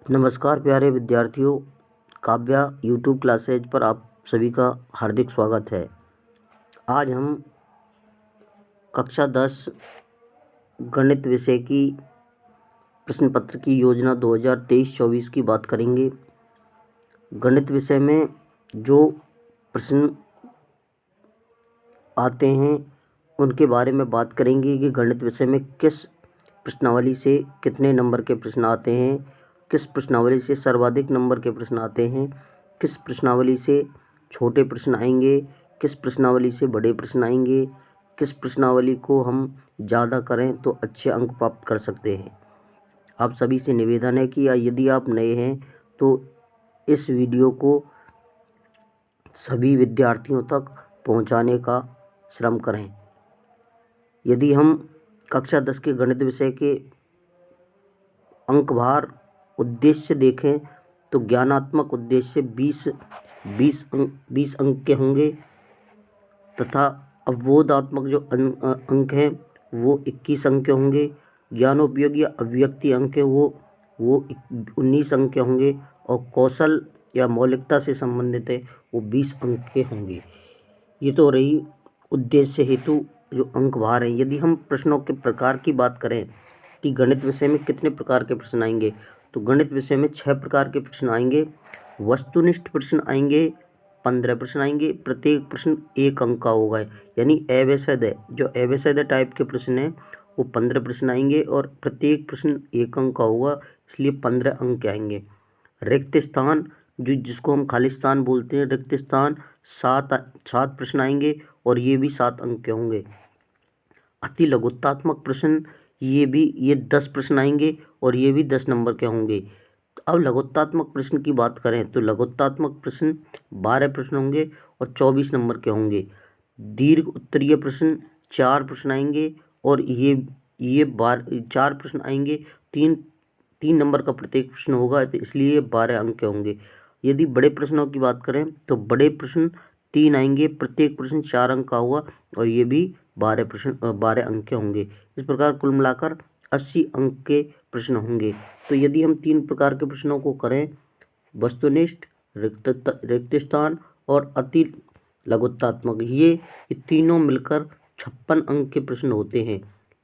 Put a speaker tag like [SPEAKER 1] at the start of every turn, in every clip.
[SPEAKER 1] नमस्कार प्यारे विद्यार्थियों, काव्या यूट्यूब क्लासेज पर आप सभी का हार्दिक स्वागत है। आज हम कक्षा 10 गणित विषय की प्रश्न पत्र की योजना 2023-24 की बात करेंगे। गणित विषय में जो प्रश्न आते हैं उनके बारे में बात करेंगे कि गणित विषय में किस प्रश्नावली से कितने नंबर के प्रश्न आते हैं, किस प्रश्नावली से सर्वाधिक नंबर के प्रश्न आते हैं, किस प्रश्नावली से छोटे प्रश्न आएंगे, किस प्रश्नावली से बड़े प्रश्न आएंगे, किस प्रश्नावली को हम ज़्यादा करें तो अच्छे अंक प्राप्त कर सकते हैं। आप सभी से निवेदन है कि यदि आप नए हैं तो इस वीडियो को सभी विद्यार्थियों तक पहुंचाने का श्रम करें। यदि हम कक्षा 10 के गणित विषय के अंकभार उद्देश्य देखें तो ज्ञानात्मक उद्देश्य 20 अंक के होंगे तथा अवबोधात्मक जो अंक हैं वो 21 अंक के होंगे। ज्ञानोपयोगी या अभिव्यक्ति अंक है वो 19 अंक के होंगे और कौशल या मौलिकता से संबंधित है वो 20 अंक के होंगे। ये तो रही उद्देश्य हेतु जो अंक भार हैं। यदि हम प्रश्नों के प्रकार की बात करें कि गणित विषय में कितने प्रकार के प्रश्न आएंगे, तो गणित विषय में 6 प्रकार के प्रश्न आएंगे। वस्तुनिष्ठ प्रश्न आएंगे, 15 प्रश्न आएंगे। प्रत्येक प्रश्न 1 अंक का होगा, यानी अवैध टाइप के प्रश्न हैं वो 15 प्रश्न आएंगे और प्रत्येक प्रश्न 1 अंक का होगा, इसलिए 15 अंक के आएंगे। रिक्त स्थान जिसको हम खाली स्थान बोलते हैं, रिक्त स्थान 7 प्रश्न आएंगे और ये भी 7 अंक के होंगे। अति लघुत्तात्मक प्रश्न ये 10 प्रश्न आएंगे और ये भी 10 नंबर के होंगे। अब लघुत्तात्मक प्रश्न की बात करें तो लघुत्तात्मक प्रश्न 12 प्रश्न होंगे और 24 नंबर के होंगे। दीर्घ उत्तरीय प्रश्न 4 प्रश्न आएंगे और ये 4 प्रश्न आएंगे, 3 नंबर का प्रत्येक प्रश्न होगा, तो इसलिए ये 12 अंक के होंगे। यदि बड़े प्रश्नों की बात करें तो बड़े प्रश्न 3 आएंगे, प्रत्येक प्रश्न 4 अंक का होगा और ये भी 12 अंक के होंगे। इस प्रकार कुल मिलाकर 80 अंक के प्रश्न होंगे। तो यदि हम 3 प्रकार के प्रश्नों को करें, वस्तुनिष्ठ, रिक्त स्थान और अति लघुत्तात्मक, ये तीनों मिलकर 56 अंक के प्रश्न होते हैं।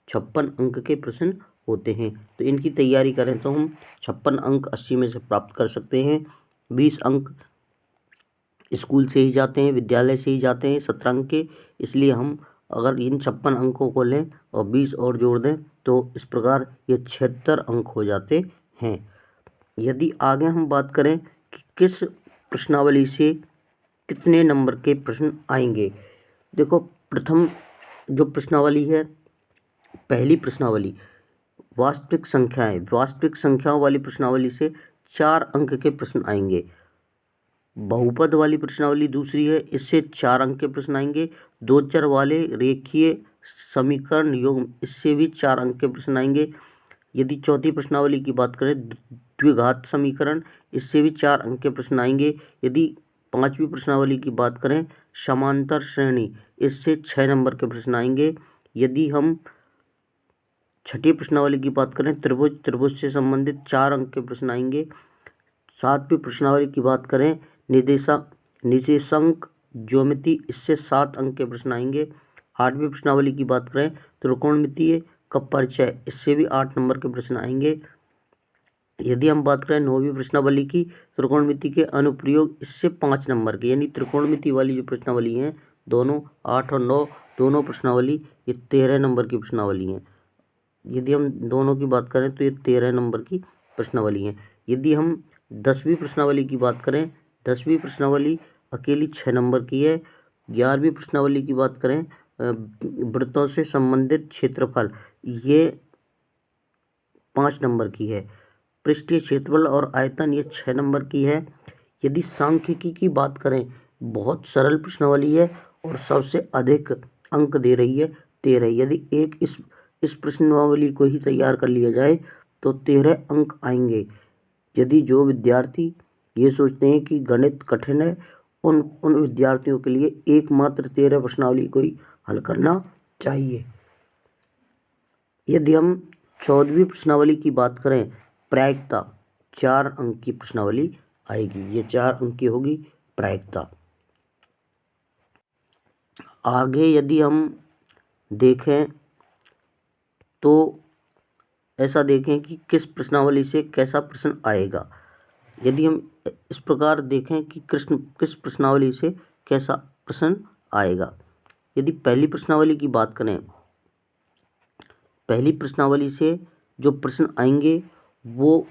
[SPEAKER 1] 56 अंक के प्रश्न होते हैं। तो इनकी तैयारी करें तो हम 56 अंक 80 में से प्राप्त कर सकते हैं। 20 अंक स्कूल से ही जाते हैं, विद्यालय से ही जाते हैं 17 अंक के, इसलिए हम अगर इन 56 अंकों को लें और 20 और जोड़ दें तो इस प्रकार ये 76 अंक हो जाते हैं। यदि आगे हम बात करें कि किस प्रश्नावली से कितने नंबर के प्रश्न आएंगे, देखो प्रथम जो प्रश्नावली है, पहली प्रश्नावली वास्तविक संख्याओं वाली प्रश्नावली से 4 अंक के प्रश्न आएंगे। बहुपद वाली प्रश्नावली दूसरी है, इससे 4 अंक के प्रश्न आएंगे। 2 चर वाले रेखीय समीकरण योग, इससे भी 4 अंक के प्रश्न आएंगे। यदि चौथी प्रश्नावली की बात करें द्विघात समीकरण, इससे भी 4 अंक के प्रश्न आएंगे। यदि पांचवी प्रश्नावली की बात करें समांतर श्रेणी, इससे 6 नंबर के प्रश्न आएंगे। यदि हम छठी प्रश्नावली की बात करें त्रिभुज से संबंधित 4 अंक के प्रश्न आएंगे। सातवीं प्रश्नावली की बात करें निर्देशांक ज्योमिति, इससे 7 अंक के प्रश्न आएंगे। 8वीं प्रश्नावली की बात करें त्रिकोणमितीय का परिचय, इससे भी 8 नंबर के प्रश्न आएंगे। यदि हम बात करें 9वीं प्रश्नावली की त्रिकोणमिति के अनुप्रयोग, इससे 5 नंबर के, यानी त्रिकोणमिति वाली जो प्रश्नावली हैं दोनों 8 और 9 दोनों प्रश्नावली ये 13 नंबर की प्रश्नावली हैं। यदि हम दोनों की बात करें तो ये 13 नंबर की प्रश्नावली हैं। यदि हम 10वीं प्रश्नावली की बात करें, 10वीं प्रश्नावली अकेली 6 नंबर की है। 11वीं प्रश्नावली की बात करें वृत्तों से संबंधित क्षेत्रफल, ये 5 नंबर की है। पृष्ठीय क्षेत्रफल और आयतन ये 6 नंबर की है। यदि सांख्यिकी की बात करें, बहुत सरल प्रश्नावली है और सबसे अधिक अंक दे रही है 13। यदि इस प्रश्नावली को ही तैयार कर लिया जाए तो 13 अंक आएंगे। यदि जो विद्यार्थी ये सोचते हैं कि गणित कठिन है, उन विद्यार्थियों के लिए एकमात्र 13 प्रश्नावली को ही हल करना चाहिए। यदि हम 14वीं प्रश्नावली की बात करें प्रायिकता, 4 अंक की प्रश्नावली आएगी। ये 4 अंक की होगी प्रायिकता। आगे यदि हम देखें तो ऐसा देखें कि किस प्रश्नावली से कैसा प्रश्न आएगा। यदि हम इस प्रकार देखें कि किस प्रश्नावली से कैसा प्रश्न आएगा। यदि पहली प्रश्नावली की बात करें, पहली प्रश्नावली से जो प्रश्न आएंगे वो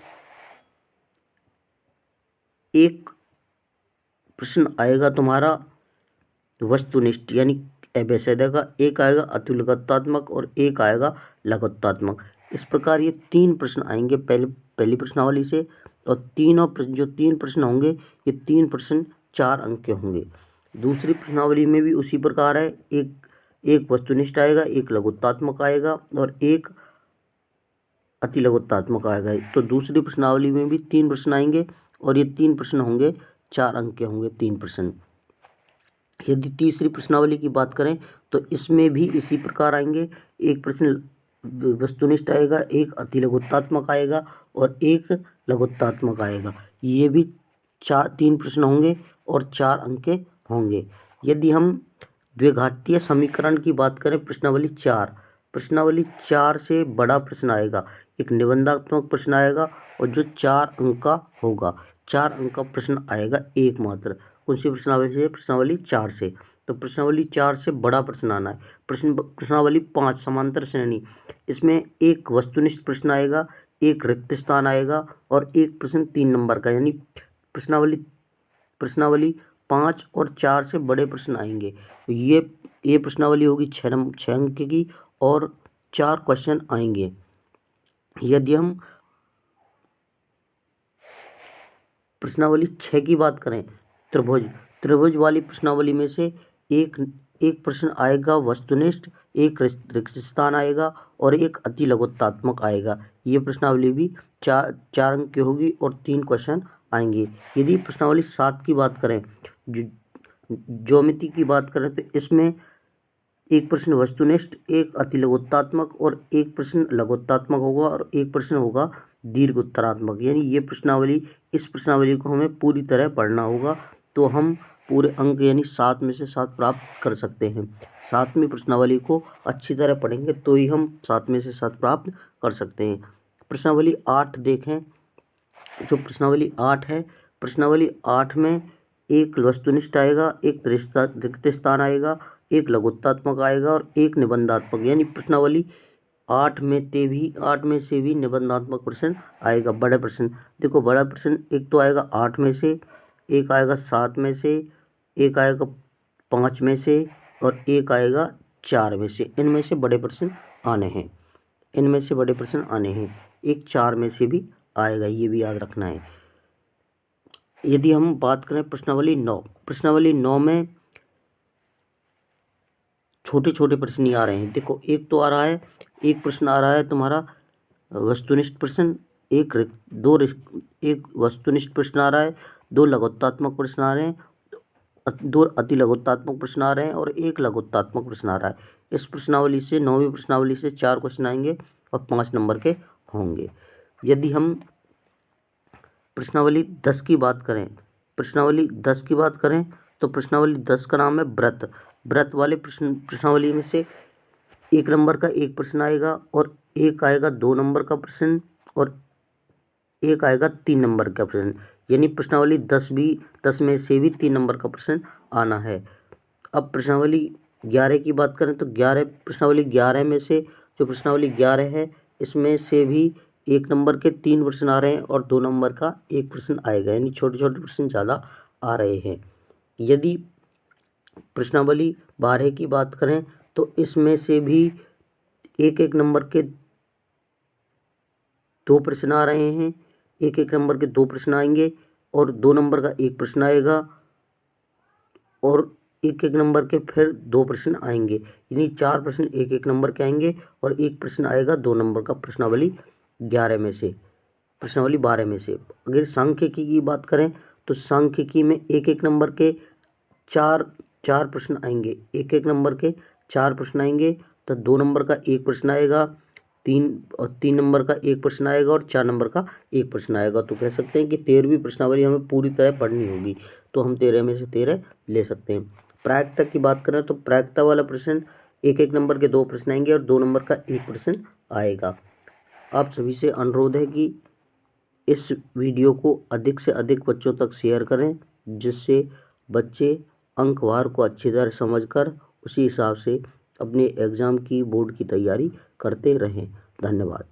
[SPEAKER 1] एक प्रश्न आएगा तुम्हारा वस्तुनिष्ठ यानी एबेसेदा का, एक आएगा अतिलघुत्वात्मक और एक आएगा लघुत्वात्मक। इस प्रकार ये 3 प्रश्न आएंगे पहली प्रश्नावली से, और तीनों प्रश्न जो 3 प्रश्न होंगे ये 3 प्रश्न 4 अंक के होंगे। दूसरी प्रश्नावली में भी उसी प्रकार है, एक वस्तुनिष्ठ आएगा, एक लघुत्वात्मक आएगा और एक अतिलघुत्वात्मक आएगा। तो दूसरी प्रश्नावली में भी 3 प्रश्न आएंगे और ये 3 प्रश्न होंगे 4 अंक के होंगे 3 प्रश्न। यदि तीसरी प्रश्नावली की बात करें तो इसमें भी इसी प्रकार आएंगे, एक प्रश्न वस्तुनिष्ठ आएगा, एक अतिलघुत्वात्मक आएगा और एक लघुत्वात्मक आएगा। ये भी 3 प्रश्न होंगे और 4 अंक के होंगे। यदि हम द्विघातीय समीकरण की बात करें, प्रश्नावली 4 से बड़ा प्रश्न आएगा, एक निबंधात्मक प्रश्न आएगा और जो 4 अंक का होगा। 4 अंक का प्रश्न आएगा एकमात्र। कौन सी प्रश्नावली से? प्रश्नावली 4 से। तो प्रश्नावली 4 से बड़ा प्रश्न आना है। प्रश्नावली 5 समांतर श्रेणी, इसमें एक वस्तुनिष्ठ प्रश्न आएगा, एक रिक्त स्थान आएगा और एक प्रश्न 3 नंबर का, यानी प्रश्नावली 5 और 4 से बड़े प्रश्न आएंगे। तो ये प्रश्नावली होगी 6 अंक की और 4 क्वेश्चन आएंगे। यदि हम प्रश्नावली 6 की बात करें, त्रिभुज वाली प्रश्नावली में से एक प्रश्न आएगा वस्तुनिष्ठ, एक रिक्त स्थान आएगा और एक अतिलघुत्वात्मक आएगा। ये प्रश्नावली भी 4 अंक की होगी और 3 क्वेश्चन आएंगे। यदि प्रश्नावली 7 की बात करें, ज्योमिति की बात करें, तो इसमें एक प्रश्न वस्तुनिष्ठ, एक अतिलघुत्वात्मक और एक प्रश्न लघुत्वात्मक होगा और एक प्रश्न होगा दीर्घ उत्तरात्मक। यानी ये इस प्रश्नावली को हमें पूरी तरह पढ़ना होगा, तो हम पूरे अंक यानी 7 में से 7 प्राप्त कर सकते हैं। 7वीं प्रश्नावली को अच्छी तरह पढ़ेंगे तो ही हम 7 में से 7 प्राप्त कर सकते हैं। प्रश्नावली 8 देखें, जो प्रश्नावली 8 है, प्रश्नावली 8 में एक वस्तुनिष्ठ आएगा, एक रिक्त स्थान आएगा, एक लघुत्वात्मक आएगा और एक निबंधात्मक। यानी प्रश्नावली 8 में से भी निबंधात्मक प्रश्न आएगा। बड़े प्रश्न देखो, बड़ा प्रश्न एक तो आएगा 8 में से, एक आएगा 7 में से, एक आएगा 5 में से और एक आएगा 4 में से। इनमें से बड़े प्रश्न आने हैं, एक 4 में से भी आएगा, ये भी याद रखना है। यदि हम बात करें प्रश्नावली 9 में छोटे छोटे प्रश्न ही आ रहे हैं। देखो, एक प्रश्न आ रहा है तुम्हारा वस्तुनिष्ठ प्रश्न, एक वस्तुनिष्ठ प्रश्न आ रहा है, 2 लघुत्वात्मक प्रश्न आ रहे हैं, 2 अतिलघुत्वात्मक प्रश्न आ रहे हैं और एक लघुत्वात्मक प्रश्न आ रहा है। इस प्रश्नावली से 9वीं प्रश्नावली से 4 क्वेश्चन आएंगे और 5 नंबर के होंगे। यदि हम प्रश्नावली 10 की बात करें, तो प्रश्नावली 10 का नाम है व्रत वाले प्रश्नावली में से 1 नंबर का एक प्रश्न आएगा और एक आएगा 2 नंबर का प्रश्न और एक आएगा 3 नंबर का प्रश्न। यानी प्रश्नावली 10 में से भी 3 नंबर का प्रश्न आना है। अब प्रश्नावली 11 की बात करें तो प्रश्नावली 11 में से जो प्रश्नावली 11 है, इसमें से भी 1 नंबर के 3 प्रश्न आ रहे हैं और 2 नंबर का एक प्रश्न आएगा। यानी छोटे छोटे प्रश्न ज़्यादा आ रहे हैं। यदि प्रश्नावली 12 की बात करें तो इसमें से भी एक नंबर के 2 प्रश्न आ रहे हैं, एक नंबर के 2 प्रश्न आएंगे और 2 नंबर का एक प्रश्न आएगा और एक नंबर के फिर 2 प्रश्न आएंगे। यानी 4 प्रश्न एक नंबर के आएंगे और एक प्रश्न आएगा 2 नंबर का प्रश्नावली 12 में से। अगर सांख्यिकी की बात करें तो सांख्यिकी में एक नंबर के 4 प्रश्न आएंगे, एक नंबर के 4 प्रश्न आएंगे, तो 2 नंबर का एक प्रश्न आएगा तीन नंबर का एक प्रश्न आएगा और 4 नंबर का एक प्रश्न आएगा। तो कह सकते हैं कि 13वीं प्रश्नावली हमें पूरी तरह पढ़नी होगी, तो हम 13 में से 13 ले सकते हैं। प्रायिकता की बात करें तो प्रायिकता वाला प्रश्न एक नंबर के 2 प्रश्न आएंगे और 2 नंबर का एक प्रश्न आएगा। आप सभी से अनुरोध है कि इस वीडियो को अधिक से अधिक बच्चों तक शेयर करें, जिससे बच्चे अंकवार को अच्छी तरह समझकर उसी हिसाब से अपने एग्ज़ाम की बोर्ड की तैयारी करते रहें। धन्यवाद।